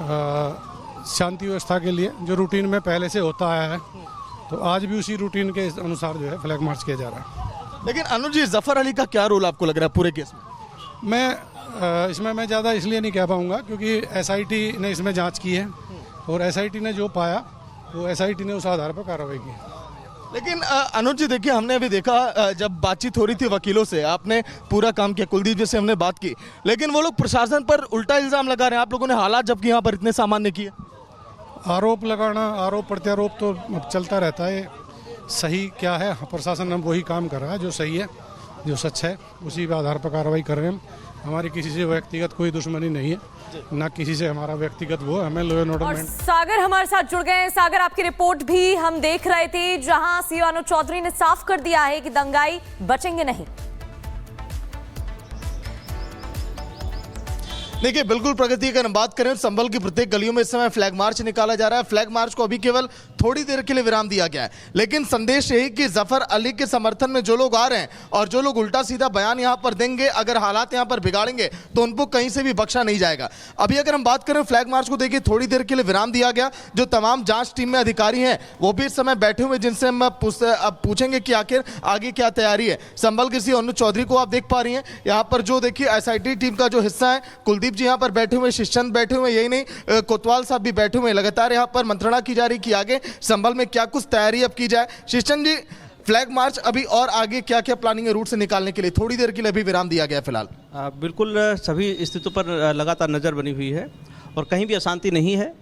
शांति व्यवस्था के लिए, जो रूटीन में पहले से होता आया है। तो आज भी उसी रूटीन के अनुसार जो है फ्लैग मार्च किया जा रहा है। लेकिन अनुज जी, जफर अली का क्या रोल आपको लग रहा है पूरे केस में? इसमें मैं ज़्यादा इसलिए नहीं कह पाऊँगा क्योंकि एसआईटी ने इसमें जांच की है और एसआईटी ने जो पाया वो एसआईटी ने उस आधार पर कार्रवाई की। लेकिन अनुज जी देखिए, हमने अभी देखा जब बातचीत हो रही थी वकीलों से, आपने पूरा काम किया, कुलदीप जी से हमने बात की, लेकिन वो लोग प्रशासन पर उल्टा इल्जाम लगा रहे हैं। आप लोगों ने हालात जबकि यहाँ पर इतने सामान्य किए। आरोप लगाना, आरोप प्रत्यारोप तो चलता रहता है। सही क्या है, प्रशासन हम वही काम कर रहा है जो सही है, जो सच है, उसी के आधार पर कार्रवाई कर रहे हैं। हमारी किसी से व्यक्तिगत कोई दुश्मनी नहीं है, ना किसी से हमारा व्यक्तिगत वो, हमें लॉ एंड ऑर्डर। और सागर हमारे साथ जुड़ गए हैं। सागर, आपकी रिपोर्ट भी हम देख रहे थे, जहां सीओ अनुज चौधरी ने साफ कर दिया है कि दंगाई बचेंगे नहीं। देखिए, बिल्कुल प्रगति की बात करें, संभल की प्रत्येक गलियों में इस समय फ्लैग मार्च निकाला जा रहा है। फ्लैग मार्च को अभी केवल थोड़ी देर के लिए विराम दिया गया है, लेकिन संदेश यही कि जफर अली के समर्थन में जो लोग आ रहे हैं और जो लोग उल्टा सीधा बयान यहां पर देंगे, अगर हालात यहां पर बिगाड़ेंगे तो उनको कहीं से भी बख्शा नहीं जाएगा। अभी अगर हम बात करें फ्लैग मार्च को, देखिए थोड़ी देर के लिए विराम दिया गया। जो तमाम जांच टीम में अधिकारी हैं वो भी इस समय बैठे हुए, जिनसे हम अब पूछेंगे कि आखिर आगे क्या तैयारी है। संभल के सीओ अनुज चौधरी को आप देख पा रही हैं यहाँ पर, जो देखिए एसआईटी टीम का जो हिस्सा है, कुलदीप जी यहाँ पर बैठे हुए, शिष्चंद बैठे हुए, यही नहीं कोतवाल साहब भी बैठे हुए। लगातार यहाँ पर मंत्रणा की जा रही कि आगे संभल में क्या कुछ तैयारी अब की जाए। शिष्चंद जी, फ्लैग मार्च अभी और आगे क्या क्या प्लानिंग है रूट से निकालने के लिए? थोड़ी देर के लिए अभी विराम दिया गया फिलहाल। बिल्कुल सभी स्थितियों पर लगातार नज़र बनी हुई है और कहीं भी अशांति नहीं है।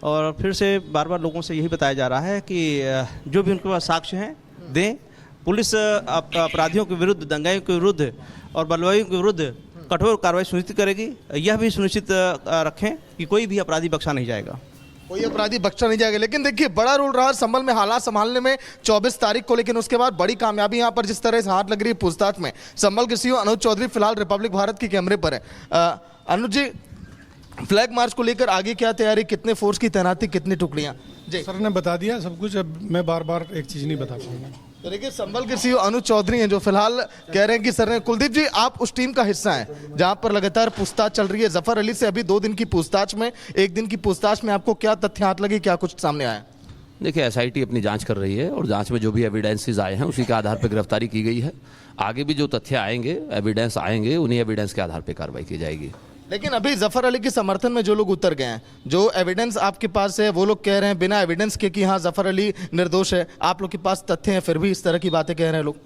और फिर से बार बार लोगों से यही बताया जा रहा है कि जो भी उनके पास साक्ष्य हैं दें। पुलिस अपराधियों के विरुद्ध, दंगाइयों के विरुद्ध और बलवाइयों के विरुद्ध कठोर कार्रवाई सुनिश्चित करेगी। यह भी सुनिश्चित रखें कि कोई भी अपराधी बख्शा नहीं जाएगा, कोई अपराधी बख्शा नहीं जाएगा। लेकिन देखिए, बड़ा रोल रहा संभल में हालात संभालने में 24 तारीख को, लेकिन उसके बाद बड़ी कामयाबी यहां पर जिस तरह से हाथ लग रही है पूछताछ में। संभल के सीओ अनुज चौधरी फिलहाल रिपब्लिक भारत के कैमरे पर है। अनुज जी, फ्लैग मार्च को लेकर आगे क्या तैयारी, कितने फोर्स की तैनाती, कितनी टुकड़ियां? जी सर ने बता दिया सब कुछ, अब मैं बार बार एक चीज़ नहीं बता पाऊंगा। तो देखिए, संभल के सीओ अनुज चौधरी हैं जो फिलहाल कह रहे हैं कि सर ने, कुलदीप जी आप उस टीम का हिस्सा हैं जहां पर लगातार पूछताछ चल रही है। जफर अली से अभी 2 दिन की पूछताछ में, 1 दिन की पूछताछ में आपको क्या तथ्य हाथ लगे, क्या कुछ सामने आया? देखिए, एसआईटी अपनी जांच कर रही है और जांच में जो भी एविडेंसेस आए हैं उसी के आधार पर गिरफ्तारी की गई है। आगे भी जो तथ्य आएंगे, एविडेंस आएंगे, उन्हीं एविडेंस के आधार पर कार्रवाई की जाएगी। लेकिन अभी जफर अली के समर्थन में जो लोग उतर गए हैं, जो एविडेंस आपके पास है, वो लोग कह रहे हैं बिना एविडेंस के कि हाँ जफर अली निर्दोष है। आप लोग के पास तथ्य हैं, फिर भी इस तरह की बातें कह रहे हैं लोग।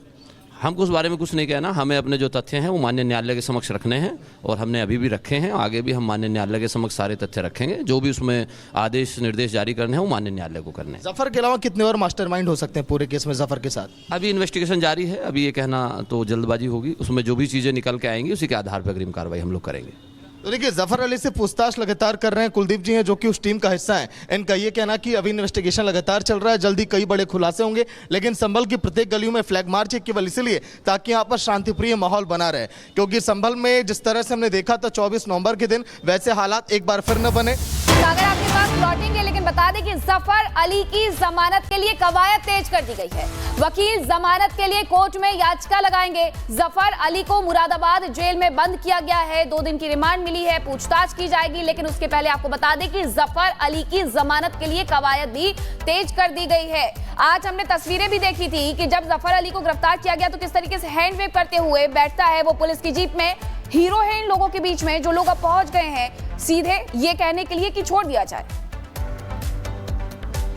हमको उस बारे में कुछ नहीं कहना। हमें अपने जो तथ्य हैं वो माननीय न्यायालय के समक्ष रखने हैं और हमने अभी भी रखे हैं। आगे भी हम माननीय न्यायालय के समक्ष सारे तथ्य रखेंगे। जो भी उसमें आदेश निर्देश जारी करने हैं वो माननीय न्यायालय को करने हैं। जफर के अलावा कितने और मास्टरमाइंड हो सकते हैं पूरे केस में जफर के साथ? अभी इन्वेस्टिगेशन जारी है, अभी ये कहना तो जल्दबाजी होगी। उसमें जो भी चीज़ें निकल के आएंगी उसी के आधार पर अग्रिम कार्रवाई हम लोग करेंगे। तो देखिए, जफर अली से पूछताछ लगातार कर रहे हैं कुलदीप जी हैं जो कि उस टीम का हिस्सा है। इनका ये कहना कि अभी इन्वेस्टिगेशन लगातार चल रहा है, जल्दी कई बड़े खुलासे होंगे। लेकिन संभल की प्रत्येक गलियों में फ्लैग मार्च केवल इसलिए ताकि यहाँ पर शांतिप्रिय माहौल बना रहे, क्योंकि संभल में जिस तरह से हमने देखा था 24 नवंबर के दिन, वैसे हालात एक बार फिर न बने। सागर, आपके पास लौटेंगे, लेकिन बता दें कि जफर अली की जमानत के लिए कवायद तेज कर दी गई है। वकील जमानत के लिए कोर्ट में याचिका लगाएंगे। जफर अली को मुरादाबाद जेल में बंद किया गया है, 2 दिन की रिमांड मिली है, पूछताछ की जाएगी। लेकिन उसके पहले आपको बता दें कि जफर अली की जमानत के लिए कवायद भी तेज कर दी गई है। आज हमने तस्वीरें भी देखी थी कि जब जफर अली को गिरफ्तार किया गया तो किस तरीके से हैंड वेव करते हुए बैठता है वो पुलिस की जीप में। हीरो है इन लोगों के बीच में, जो लोग अब पहुंच गए हैं सीधे ये कहने के लिए कि छोड़ दिया जाए।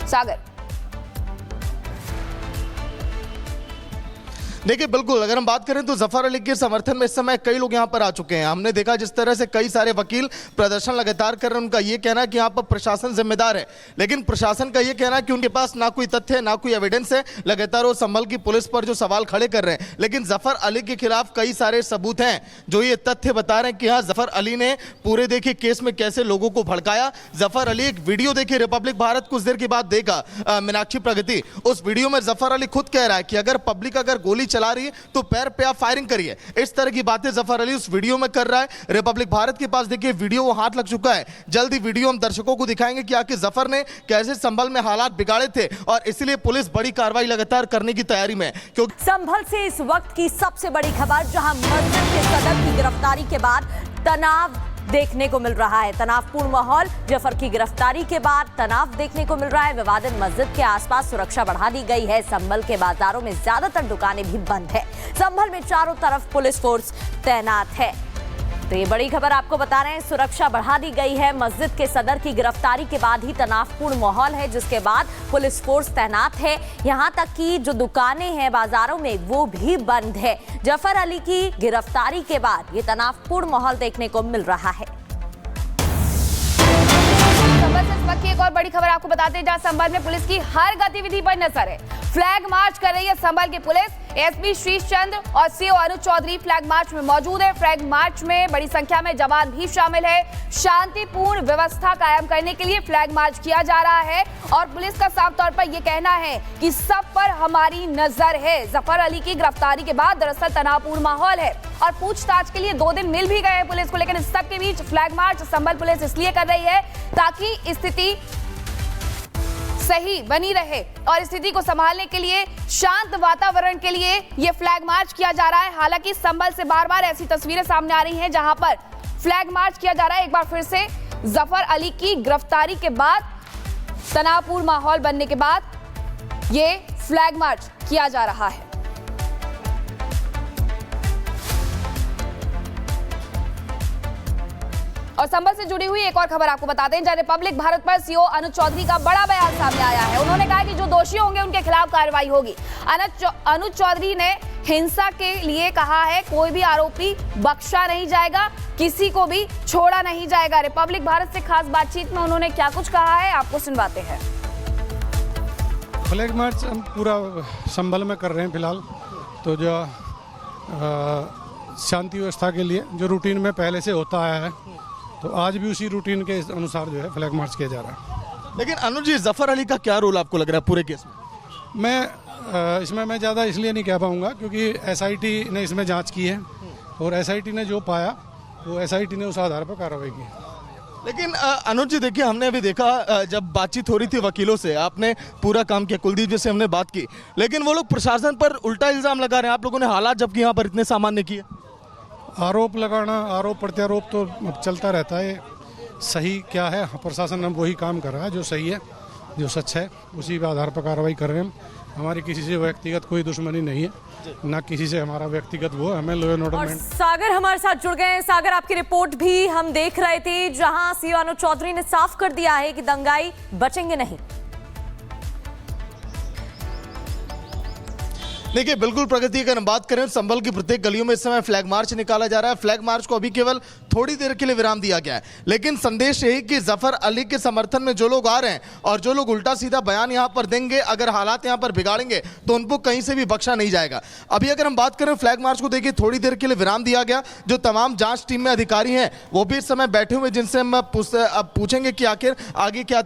सागर, देखिए, बिल्कुल अगर हम बात करें तो जफर अली के समर्थन में इस समय कई लोग यहां पर आ चुके हैं। हमने देखा जिस तरह से कई सारे वकील प्रदर्शन लगातार कर रहे हैं। उनका यह कहना है कि यहां पर प्रशासन जिम्मेदार है, लेकिन प्रशासन का यह कहना है कि उनके पास ना कोई तथ्य है, ना कोई एविडेंस है। लगातार वो संभल की पुलिस पर जो सवाल खड़े कर रहे हैं, लेकिन जफर अली के खिलाफ कई सारे सबूत हैं जो ये तथ्य बता रहे हैं कि हाँ जफर अली ने पूरे देखिए केस में कैसे लोगों को भड़काया। जफर अली एक वीडियो देखिए रिपब्लिक भारत कुछ देर के बाद देगा, मीनाक्षी प्रगति, उस वीडियो में जफर अली खुद कह रहा है कि अगर पब्लिक अगर गोली चला रही है तो पैर पे आप फायरिंग करिए। इस तरह की बातें जफर अली उस वीडियो में कर रहा है। रिपब्लिक भारत के पास देखिए वीडियो वो हाथ लग चुका है। जल्दी वीडियो हम दर्शकों को दिखाएंगे कि आखिर जफर ने कैसे संभल में हालात बिगाड़े थे और इसलिए पुलिस बड़ी कार्रवाई लगातार करने की तैयारी में। क्योंकि संभल से इस वक्त की सबसे बड़ी खबर, जहां मजदूर के सदर की गिरफ्तारी के बाद तनाव देखने को मिल रहा है। तनावपूर्ण माहौल, जफर की गिरफ्तारी के बाद तनाव देखने को मिल रहा है। विवादित मस्जिद के आसपास सुरक्षा बढ़ा दी गई है। संभल के बाजारों में ज्यादातर दुकानें भी बंद है। संभल में चारों तरफ पुलिस फोर्स तैनात है। तो ये बड़ी खबर आपको बता रहे हैं, सुरक्षा बढ़ा दी गई है। मस्जिद के सदर की गिरफ्तारी के बाद ही तनावपूर्ण माहौल है, जिसके बाद पुलिस फोर्स तैनात है। यहां तक कि जो दुकानें हैं बाजारों में वो भी बंद है। जफर अली की गिरफ्तारी के बाद ये तनावपूर्ण माहौल देखने को मिल रहा है। संभल से इस वक्त की एक और बड़ी खबर आपको बताते हैं, जहां संभल में पुलिस की हर गतिविधि पर नजर है। फ्लैग मार्च कर रही है संभल की पुलिस। एसपी श्रीश चंद्र और सीओ अनुज चौधरी फ्लैग मार्च में मौजूद है। फ्लैग मार्च में बड़ी संख्या में जवान भी शामिल है। शांतिपूर्ण व्यवस्था कायम करने के लिए फ्लैग मार्च किया जा रहा है और पुलिस का साफ तौर पर यह कहना है कि सब पर हमारी नजर है। जफर अली की गिरफ्तारी के बाद दरअसल तनावपूर्ण माहौल है और पूछताछ के लिए 2 दिन मिल भी गए हैं पुलिस को, लेकिन इस सब के बीच फ्लैग मार्च संभल पुलिस इसलिए कर रही है ताकि स्थिति सही बनी रहे और स्थिति को संभालने के लिए, शांत वातावरण के लिए ये फ्लैग मार्च किया जा रहा है। हालांकि संभल से बार-बार ऐसी तस्वीरें सामने आ रही हैं जहां पर फ्लैग मार्च किया जा रहा है। एक बार फिर से जफर अली की गिरफ्तारी के बाद, तनावपूर्ण माहौल बनने के बाद ये फ्लैग मार्च किया जा रहा है। और संभल से जुड़ी हुई एक और खबर आपको बताते हैं, जहां रिपब्लिक भारत पर सीओ अनुज चौधरी का बड़ा बयान सामने आया है। उन्होंने कहा कि जो दोषी होंगे उनके खिलाफ कार्रवाई होगी। अनुज चौधरी ने हिंसा के लिए कहा है कोई भी आरोपी बख्शा नहीं जाएगा, किसी को भी छोड़ा नहीं जाएगा। रिपब्लिक भारत से खास बातचीत में उन्होंने क्या कुछ कहा है आपको सुनवाते हैं। फ्लैग मार्च हम पूरा संभल में कर रहे हैं फिलहाल। तो जो शांति व्यवस्था के लिए जो रूटीन में पहले से होता आया है, तो आज भी उसी रूटीन के अनुसार जो है फ्लैग मार्च किया जा रहा है। लेकिन अनुज जी, जफर अली का क्या रोल आपको लग रहा है पूरे केस में? इसमें मैं ज़्यादा इसलिए नहीं कह पाऊँगा क्योंकि एसआईटी ने इसमें जांच की है और एसआईटी ने जो पाया वो एसआईटी ने उस आधार पर कार्रवाई की। लेकिन अनुज जी देखिए, हमने अभी देखा जब बातचीत हो रही थी वकीलों से, आपने पूरा काम किया, कुलदीप जी से हमने बात की, लेकिन वो लोग प्रशासन पर उल्टा इल्जाम लगा रहे हैं। आप लोगों ने हालात जबकि यहाँ पर इतने सामान्य किए। आरोप लगाना, आरोप प्रत्यारोप तो चलता रहता है। सही क्या है, प्रशासन अब वही काम कर रहा है जो सही है, जो सच है, उसी के आधार पर कार्रवाई कर रहे हैं। हमारी किसी से व्यक्तिगत कोई दुश्मनी नहीं है, ना किसी से हमारा व्यक्तिगत वो, हमें लॉ एंड ऑर्डर। और सागर हमारे साथ जुड़ गए हैं। सागर, आपकी रिपोर्ट भी हम देख रहे थे, जहां सीओ अनुज चौधरी ने साफ कर दिया है कि दंगाई बचेंगे नहीं। देखिए, बिल्कुल प्रगति अगर हम बात करें, संभल की प्रत्येक गलियों में इस समय फ्लैग मार्च निकाला जा रहा है। फ्लैग मार्च को अभी केवल थोड़ी देर के लिए विराम दिया गया है, लेकिन संदेश यही कि जफर अली के समर्थन में जो लोग आ रहे हैं और जो लोग उल्टा सीधा बयान यहां पर देंगे, अगर हालात यहां पर बिगाड़ेंगे तो उनको कहीं से भी बख्शा नहीं जाएगा। अभी अगर हम बात करें फ्लैग मार्च को, देखिए थोड़ी देर के लिए विराम दिया गया। जो तमाम जांच टीम में अधिकारी हैं वो भी इस समय बैठे हुए, जिनसे हम पूछेंगे कि आखिर आगे क्या